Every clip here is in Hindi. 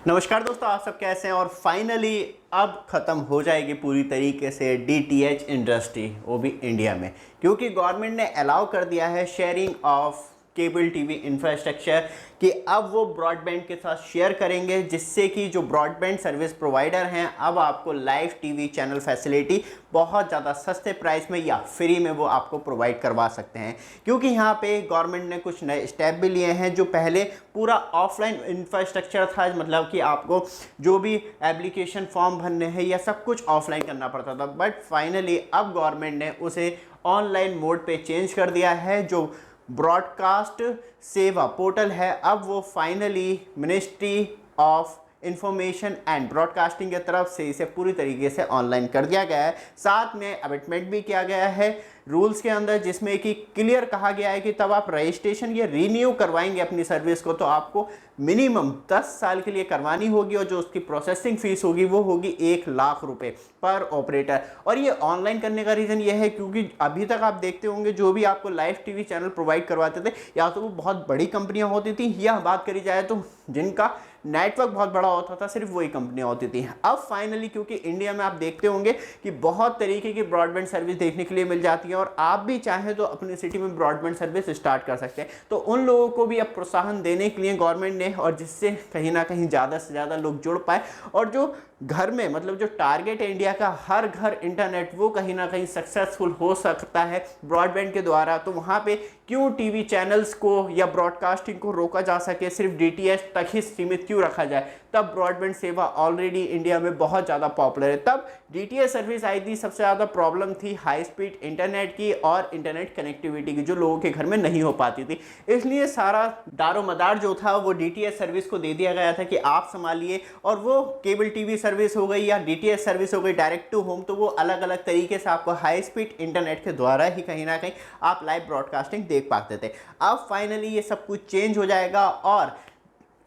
नमस्कार दोस्तों, आप सब कैसे हैं। और फाइनली अब ख़त्म हो जाएगी पूरी तरीके से डीटीएच इंडस्ट्री, वो भी इंडिया में, क्योंकि गवर्नमेंट ने अलाउ कर दिया है sharing of cable TV infrastructure कि अब वो ब्रॉडबैंड के साथ शेयर करेंगे, जिससे कि जो ब्रॉडबैंड सर्विस प्रोवाइडर हैं अब आपको लाइव टीवी चैनल फैसिलिटी बहुत ज़्यादा सस्ते प्राइस में या फ्री में वो आपको प्रोवाइड करवा सकते हैं। क्योंकि यहाँ पे गवर्नमेंट ने कुछ नए स्टेप भी लिए हैं। जो पहले पूरा ऑफलाइन इंफ्रास्ट्रक्चर था, मतलब कि आपको जो भी एप्लीकेशन फॉर्म भरने हैं या सब कुछ ऑफलाइन करना पड़ता था, बट फाइनली अब गवर्नमेंट ने उसे ऑनलाइन मोड पे चेंज कर दिया है। जो ब्रॉडकास्ट सेवा पोर्टल है अब वो finally ministry of information and broadcasting की तरफ से इसे पूरी तरीके से ऑनलाइन कर दिया गया है। साथ में अमेंडमेंट भी किया गया है रूल्स के अंदर, जिसमें कि क्लियर कहा गया है कि तब आप रजिस्ट्रेशन या रीन्यू करवाएंगे अपनी सर्विस को तो आपको मिनिमम 10 साल के लिए करवानी होगी, और जो उसकी प्रोसेसिंग फीस होगी वो होगी 1 लाख रुपए पर ऑपरेटर। और ये ऑनलाइन करने का रीज़न ये है क्योंकि अभी तक आप देखते होंगे जो भी आपको लाइव टीवी चैनल प्रोवाइड करवाते थे या तो वो बहुत बड़ी कंपनियां होती थी, या बात करी जाए तो जिनका नेटवर्क बहुत बड़ा होता था सिर्फ वही कंपनियां होती थी। अब फाइनली क्योंकि इंडिया में आप देखते होंगे कि बहुत तरीके की ब्रॉडबैंड सर्विस देखने के लिए मिल जाती है, और आप भी चाहें तो अपनी सिटी में ब्रॉडबैंड सर्विस स्टार्ट कर सकते हैं। तो उन लोगों को भी अब प्रोत्साहन देने के लिए गवर्नमेंट ने, और जिससे कहीं ना कहीं ज़्यादा से ज़्यादा लोग जुड़ पाए, और जो घर में मतलब जो टारगेट है इंडिया का हर घर इंटरनेट, वो कहीं ना कहीं सक्सेसफुल हो सकता है ब्रॉडबैंड के द्वारा। तो वहाँ पे क्यों टीवी चैनल्स को या ब्रॉडकास्टिंग को रोका जा सके, सिर्फ डीटीएच तक ही सीमित क्यों रखा जाए। तब ब्रॉडबैंड सेवा ऑलरेडी इंडिया में बहुत ज़्यादा पॉपुलर है। तब डीटीएच सर्विस आई थी, सबसे ज़्यादा प्रॉब्लम थी हाई स्पीड इंटरनेट की और इंटरनेट कनेक्टिविटी की, जो लोगों के घर में नहीं हो पाती थी। इसलिए सारा दारोमदार जो था वो डीटीएच सर्विस को दे दिया गया था कि आप संभालिए, और वो केबल टीवी सर्विस हो गई या डीटीएच सर्विस हो गई डायरेक्ट टू होम, तो वो अलग अलग तरीके से आपको हाई स्पीड इंटरनेट के द्वारा ही कहीं ना कहीं आप लाइव ब्रॉडकास्टिंग देख पाते थे। अब फाइनली ये सब कुछ चेंज हो जाएगा, और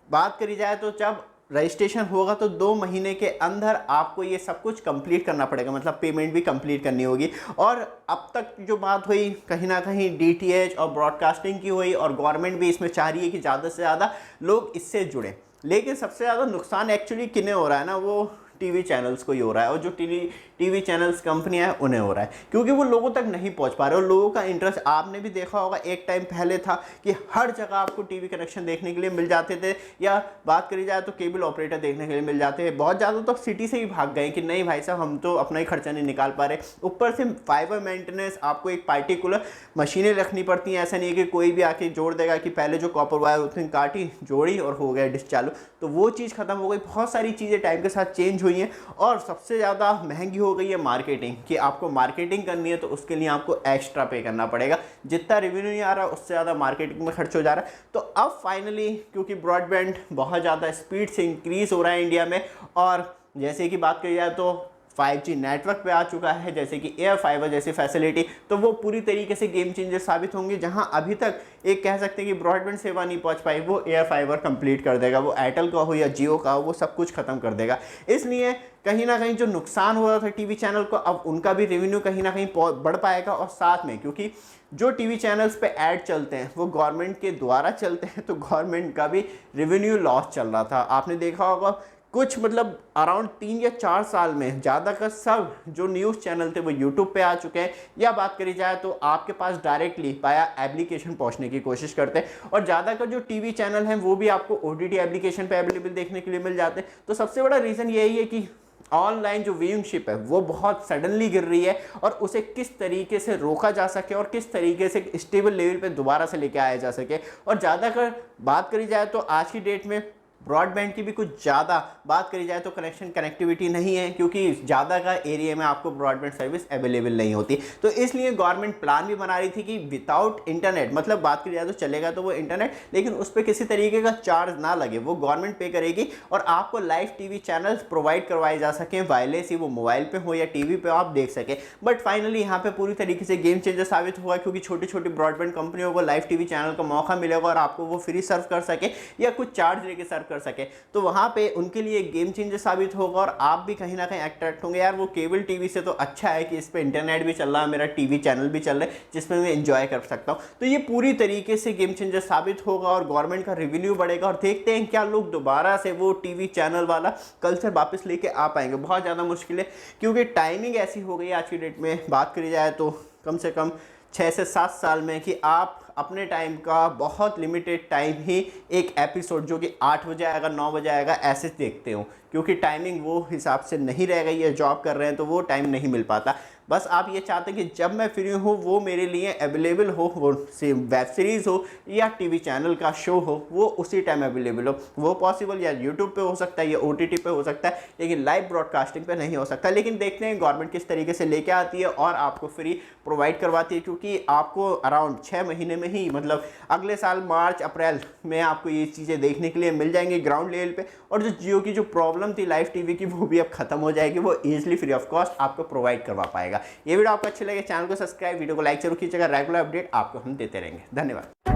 बात करी जाए तो जब रजिस्ट्रेशन होगा तो 2 महीने के अंदर आपको ये सब कुछ कंप्लीट करना पड़ेगा, मतलब पेमेंट भी कंप्लीट करनी होगी। और अब तक जो बात हुई कहीं ना कहीं डीटीएच और ब्रॉडकास्टिंग की हुई, और गवर्नमेंट भी इसमें चाह रही है कि ज़्यादा से ज़्यादा लोग इससे जुड़ें। लेकिन सबसे ज़्यादा नुकसान एक्चुअली किन्हें हो रहा है ना, वो टीवी चैनल्स को ही हो रहा है, और जो टीवी चैनल्स कंपनियां हैं उन्हें हो रहा है, क्योंकि वो लोगों तक नहीं पहुंच पा रहे। और लोगों का इंटरेस्ट आपने भी देखा होगा, एक टाइम पहले था कि हर जगह आपको टीवी कनेक्शन देखने के लिए मिल जाते थे, या बात करी जाए तो केबल ऑपरेटर देखने के लिए मिल जाते हैं। बहुत ज़्यादा तो सिटी से ही भाग गए कि नहीं भाई साहब, हम तो अपना ही खर्चा नहीं निकाल पा रहे। ऊपर से फाइबर मेंटेनेंस, आपको एक पार्टिकुलर मशीनें रखनी पड़ती हैं। ऐसा नहीं है कि कोई भी आके जोड़ देगा कि पहले जो कॉपर वायर उसने काटी, जोड़ी और हो गया डिश चालू, तो वो चीज़ खत्म हो गई। बहुत सारी चीज़ें टाइम के साथ चेंज हुई हैं, और सबसे ज़्यादा महंगी हो गई है मार्केटिंग, कि आपको मार्केटिंग करनी है तो उसके लिए आपको एक्स्ट्रा पे करना पड़ेगा। जितना रेवेन्यू नहीं आ रहा उससे ज़्यादा मार्केटिंग में खर्च हो जा रहा है। तो अब फाइनली क्योंकि ब्रॉडबैंड बहुत ज़्यादा स्पीड से इंक्रीज़ हो रहा है इंडिया में, और जैसे कि बात करी जाए तो 5G नेटवर्क पे आ चुका है, जैसे कि एयर फाइबर जैसी फैसिलिटी, तो वो पूरी तरीके से गेम चेंजर साबित होंगी। जहां अभी तक एक कह सकते हैं कि ब्रॉडबैंड सेवा नहीं पहुंच पाई, वो एयर फाइबर कंप्लीट कर देगा। वो एयरटेल का हो या जियो का हो, वो सब कुछ खत्म कर देगा। इसलिए कहीं ना कहीं जो नुकसान हो रहा था टीवी चैनल को, अब उनका भी रेवेन्यू कहीं ना कहीं बढ़ पाएगा। और साथ में क्योंकि जो टीवी चैनल्स पे ऐड चलते हैं वो गवर्नमेंट के द्वारा चलते हैं, तो गवर्नमेंट का भी रेवेन्यू लॉस चल रहा था। आपने देखा होगा कुछ मतलब अराउंड 3 या 4 साल में ज़्यादातर सब जो न्यूज़ चैनल थे वो यूट्यूब पे आ चुके हैं, या बात करी जाए तो आपके पास डायरेक्टली पाया एप्लीकेशन पहुंचने की कोशिश करते हैं। और ज़्यादातर जो टीवी चैनल हैं वो भी आपको ओटीटी एप्लीकेशन पे अवेलेबल देखने के लिए मिल जाते हैं। तो सबसे बड़ा रीज़न यही है कि ऑनलाइन जो व्यूइंगशिप है वो बहुत सडनली गिर रही है, और उसे किस तरीके से रोका जा सके और किस तरीके से स्टेबल लेवल पे दोबारा से लेके आया जा सके। और ज़्यादातर बात करी जाए तो आज की डेट में ब्रॉडबैंड की भी कुछ ज़्यादा बात करी जाए तो कनेक्टिविटी नहीं है, क्योंकि ज़्यादा का एरिया में आपको ब्रॉडबैंड सर्विस अवेलेबल नहीं होती। तो इसलिए गवर्नमेंट प्लान भी बना रही थी कि विदाउट इंटरनेट, मतलब बात करी जाए तो चलेगा तो वो इंटरनेट, लेकिन उस पर किसी तरीके का चार्ज ना लगे, वो गवर्नमेंट पे करेगी, और आपको लाइव टीवी चैनल्स प्रोवाइड करवाए जा सकें वायरलेस ही, वो मोबाइल पर हो या टीवी पर आप देख सकें। बट फाइनली यहाँ पर पूरी तरीके से गेम चेंजर साबित हुआ, क्योंकि छोटी छोटी ब्रॉडबैंड कंपनियों को लाइव टीवी चैनल का मौका मिलेगा, और आपको वो फ्री सर्व कर सके या कुछ चार्ज लेके सर्व कर सके, तो वहाँ पे उनके लिए गेम चेंजर साबित होगा और आप भी कहीं ना कहीं अट्रैक्ट होंगे। यार वो केबल टीवी से तो अच्छा है कि इस पर इंटरनेट भी चल रहा है, मेरा टीवी चैनल भी चल रहा है जिसमें मैं इंजॉय कर सकता हूँ। तो ये पूरी तरीके से गेम चेंजर साबित होगा और गवर्नमेंट का रेवेन्यू बढ़ेगा और देखते हैं क्या लोग दोबारा से वो टीवी चैनल वाला कल्चर वापस लेके आ पाएंगे। बहुत ज़्यादा मुश्किल है क्योंकि टाइमिंग ऐसी हो गई आज की डेट में, बात करी जाए तो कम से कम 6 से 7 साल में, कि आप अपने टाइम का बहुत लिमिटेड टाइम ही एक एपिसोड जो कि 8 बजे आएगा 9 बजे आएगा ऐसे देखते हो, क्योंकि टाइमिंग वो हिसाब से नहीं रह गई है, जॉब कर रहे हैं तो वो टाइम नहीं मिल पाता। बस आप ये चाहते हैं कि जब मैं फ्री हूँ वो मेरे लिए अवेलेबल हो, वो वेब सीरीज़ हो या टीवी चैनल का शो हो वो उसी टाइम अवेलेबल हो। वो पॉसिबल या यूट्यूब पे हो सकता है या OTT पे हो सकता है, लेकिन लाइव ब्रॉडकास्टिंग पे नहीं हो सकता। लेकिन देखते हैं गवर्नमेंट किस तरीके से लेके आती है और आपको फ्री प्रोवाइड करवाती है, क्योंकि आपको अराउंड 6 महीने में ही, मतलब अगले साल मार्च अप्रैल में आपको ये चीज़ें देखने के लिए मिल जाएंगी ग्राउंड लेवल पे। और जो जियो की जो प्रॉब्लम थी लाइव टीवी की वो भी अब खत्म हो जाएगी, वो ईजिली फ्री ऑफ कॉस्ट आपको प्रोवाइड करवा पाएगा। ये वीडियो आपको अच्छी लगे चैनल को सब्सक्राइब, वीडियो को लाइक जरूर कीजिएगा। रेगुलर अपडेट आपको हम देते रहेंगे। धन्यवाद।